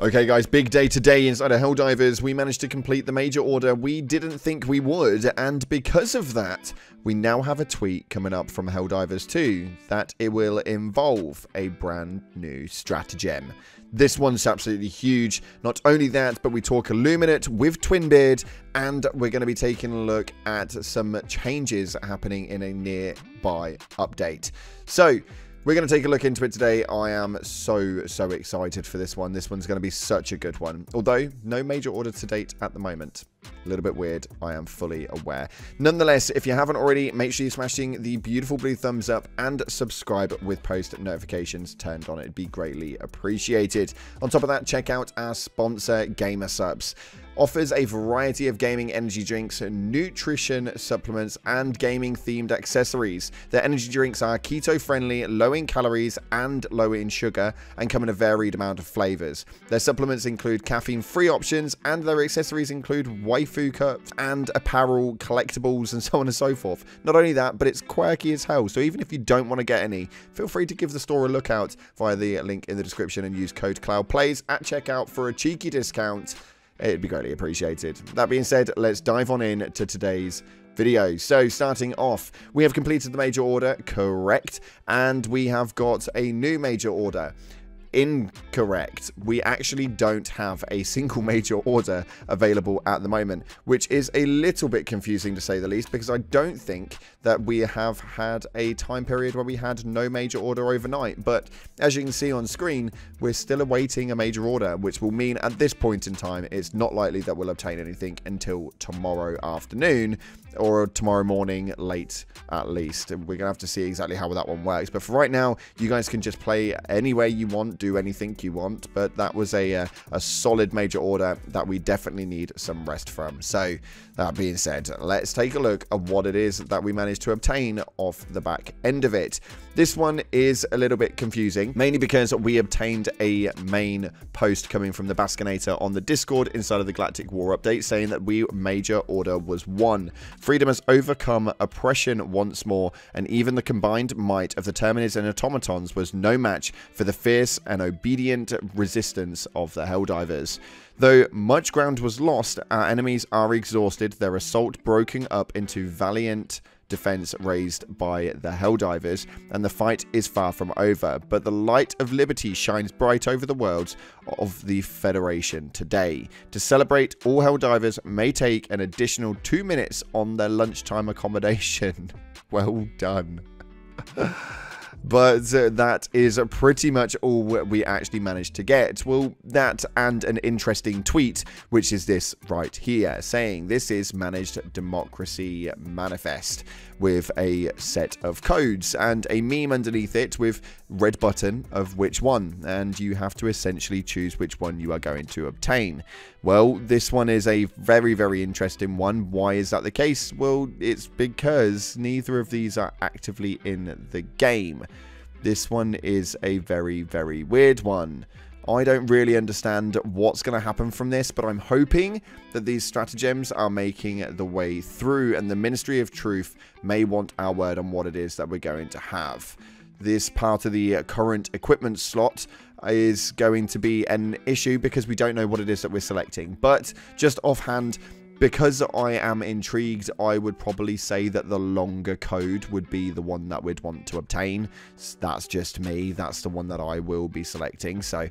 Okay guys, big day today inside of Helldivers. We managed to complete the major order we didn't think we would, and because of that, we now have a tweet coming up from Helldivers 2 that it will involve a brand new stratagem. This one's absolutely huge. Not only that, but we talk Illuminate with Twinbeard, and we're going to be taking a look at some changes happening in a nearby update. So, we're going to take a look into it today. I am so excited for this one. This one's going to be such a good one. Although, no major order to date at the moment. A little bit weird, I am fully aware. Nonetheless, if you haven't already, make sure you're smashing the beautiful blue thumbs up and subscribe with post notifications turned on. It'd be greatly appreciated. On top of that, check out our sponsor, GamerSupps. Offers a variety of gaming energy drinks, nutrition supplements, and gaming-themed accessories. Their energy drinks are keto-friendly, low in calories, and low in sugar, and come in a varied amount of flavors. Their supplements include caffeine-free options, and their accessories include waifu cups and apparel, collectibles, and so on and so forth. Not only that, but it's quirky as hell, so even if you don't want to get any, feel free to give the store a look out via the link in the description and use code CloudPlays at checkout for a cheeky discount. It'd be greatly appreciated. That being said, let's dive on in to today's video. So starting off, we have completed the major order, correct, and we have got a new major order. Incorrect. We actually don't have a single major order available at the moment, which is a little bit confusing to say the least, because I don't think that we have had a time period where we had no major order overnight. But as you can see on screen, we're still awaiting a major order, which will mean at this point in time, it's not likely that we'll obtain anything until tomorrow afternoon or tomorrow morning late at least. We're gonna have to see exactly how that one works, but for right now, you guys can just play any way you want, do anything you want. But that was a solid major order that we definitely need some rest from. So that being said, let's take a look at what it is that we managed to obtain off the back end of it. This one is a little bit confusing, mainly because we obtained a main post coming from the Baskinator on the Discord inside of the Galactic War update saying that major order was won. Freedom has overcome oppression once more, and even the combined might of the Terminids and Automatons was no match for the fierce and obedient resistance of the Helldivers. Though much ground was lost, our enemies are exhausted, their assault broken up into valiant defense raised by the Helldivers, and the fight is far from over, but the light of liberty shines bright over the worlds of the Federation today. To celebrate, all Helldivers may take an additional 2 minutes on their lunchtime accommodation. Well done. But that is pretty much all we actually managed to get. Well, that and an interesting tweet, which is this right here, saying this is Managed Democracy Manifest, with a set of codes and a meme underneath it with red button of which one, and you have to essentially choose which one you are going to obtain. Well, this one is a very interesting one. Why is that the case? Well, it's because neither of these are actively in the game. This one is a very weird one. I don't really understand what's going to happen from this, but I'm hoping that these stratagems are making the way through, and the Ministry of Truth may want our word on what it is that we're going to have. This part of the current equipment slot is going to be an issue because we don't know what it is that we're selecting. But just offhand, because I am intrigued, I would probably say that the longer code would be the one that we'd want to obtain. That's just me. That's the one that I will be selecting. So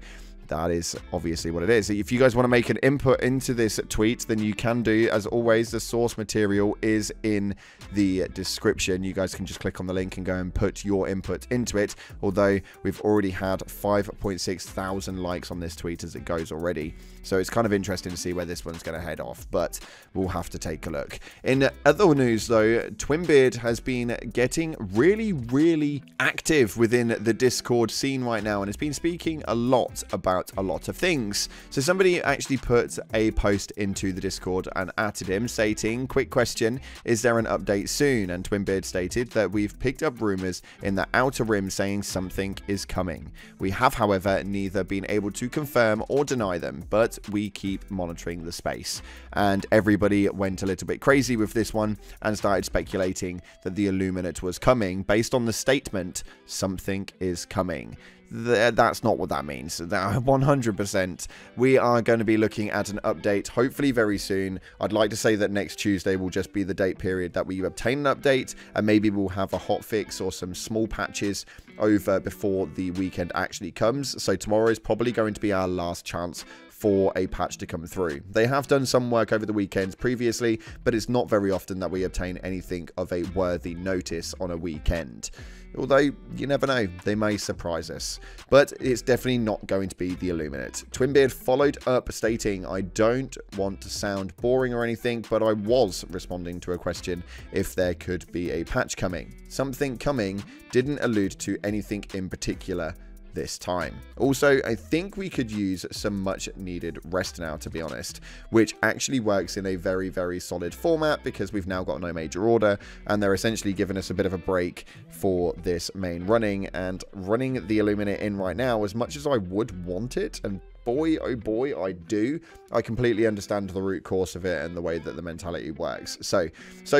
that is obviously what it is. If you guys want to make an input into this tweet, then you can do. As always, the source material is in the description. You guys can just click on the link and go and put your input into it. Although we've already had 5.6 thousand likes on this tweet as it goes already. So it's kind of interesting to see where this one's going to head off, but we'll have to take a look. In other news though, Twinbeard has been getting really active within the Discord scene right now, and has been speaking a lot about a lot of things. So somebody actually put a post into the Discord and added him stating, quick question, is there an update soon? And Twinbeard stated that we've picked up rumors in the Outer Rim saying something is coming. We have, however, neither been able to confirm or deny them, but we keep monitoring the space. And everybody went a little bit crazy with this one and started speculating that the Illuminate was coming based on the statement, something is coming. That's not what that means. 100%. We are going to be looking at an update, hopefully very soon. I'd like to say that next Tuesday will just be the date period that we obtain an update, and maybe we'll have a hotfix or some small patches over before the weekend actually comes. So tomorrow is probably going to be our last chance for a patch to come through. They have done some work over the weekends previously, but it's not very often that we obtain anything of a worthy notice on a weekend. Although, you never know, they may surprise us. But it's definitely not going to be the Illuminate. Twinbeard followed up stating, I don't want to sound boring or anything, but I was responding to a question if there could be a patch coming. Something coming didn't allude to anything in particular this time. Also, I think we could use some much needed rest now, to be honest, which actually works in a very, very solid format because we've now got no major order, and they're essentially giving us a bit of a break for this main running, and running the Illuminate in right now, as much as I would want it, and boy, oh boy, I do. I completely understand the root cause of it and the way that the mentality works. So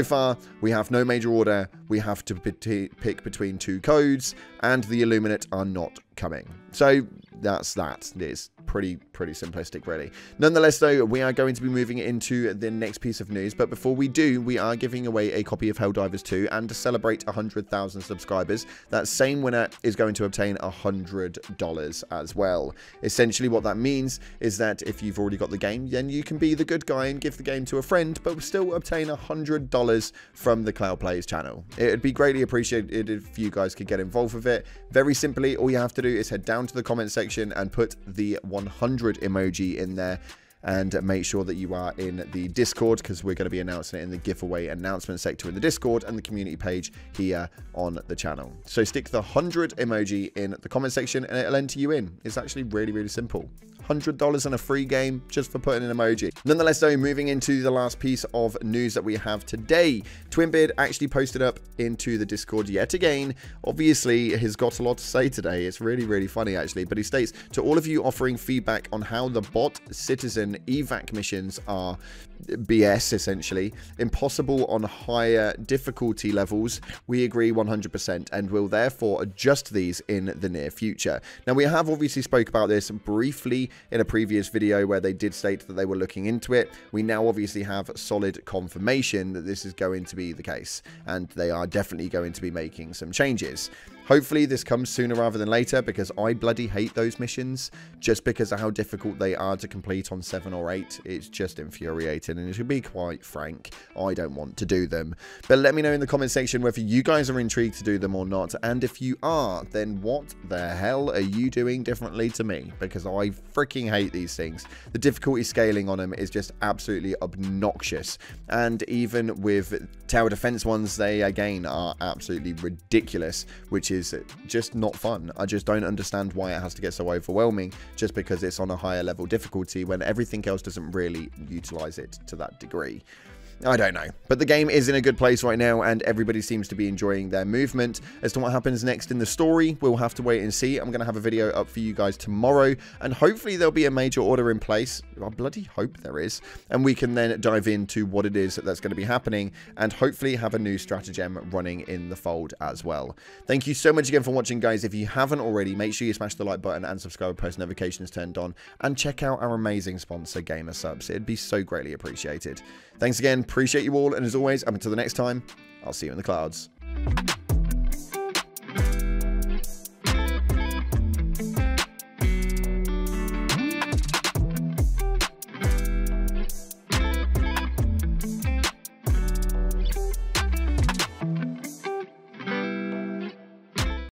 far, we have no major order. We have to pick between two codes, and the Illuminate are not coming. So that's that. It's pretty simplistic, really. Nonetheless, though, we are going to be moving into the next piece of news. But before we do, we are giving away a copy of Helldivers 2, and to celebrate 100,000 subscribers, that same winner is going to obtain $100 as well. Essentially, what that means is that if you've already got the game, then you can be the good guy and give the game to a friend, but still obtain $100 from the Cloud Plays channel. It would be greatly appreciated if you guys could get involved with it. Very simply, all you have to do is head down to the comment section and put the 100 emoji in there, and make sure that you are in the Discord, because we're going to be announcing it in the giveaway announcement sector in the Discord and the community page here on the channel. So stick the 100 emoji in the comment section and it'll enter you in. It's actually really simple. $100 on a free game just for putting an emoji. Nonetheless, though, moving into the last piece of news that we have today, Twinbeard actually posted up into the Discord yet again. Obviously, he's got a lot to say today. It's really funny, actually. But he states, to all of you offering feedback on how the bot citizen evac missions are BS, essentially, impossible on higher difficulty levels, we agree 100% and will therefore adjust these in the near future. Now, we have obviously spoke about this briefly in a previous video where they did state that they were looking into it. We now obviously have solid confirmation that this is going to be the case, and they are definitely going to be making some changes. Hopefully this comes sooner rather than later, because I bloody hate those missions just because of how difficult they are to complete on 7 or 8. It's just infuriating, and to be quite frank, I don't want to do them. But let me know in the comment section whether you guys are intrigued to do them or not, and if you are, then what the hell are you doing differently to me? Because I freaking hate these things. The difficulty scaling on them is just absolutely obnoxious, and even with tower defense ones, they again are absolutely ridiculous, which is just not fun. I just don't understand why it has to get so overwhelming just because it's on a higher level difficulty when everything else doesn't really utilize it to that degree. I don't know, but the game is in a good place right now, and everybody seems to be enjoying their movement. As to what happens next in the story, we'll have to wait and see. I'm going to have a video up for you guys tomorrow, and hopefully there'll be a major order in place. I bloody hope there is, and we can then dive into what it is that's going to be happening, and hopefully have a new stratagem running in the fold as well. Thank you so much again for watching, guys. If you haven't already, make sure you smash the like button and subscribe, post notifications turned on, and check out our amazing sponsor, Gamer Subs. It'd be so greatly appreciated. Thanks again. Appreciate you all, and as always, up until the next time, I'll see you in the clouds.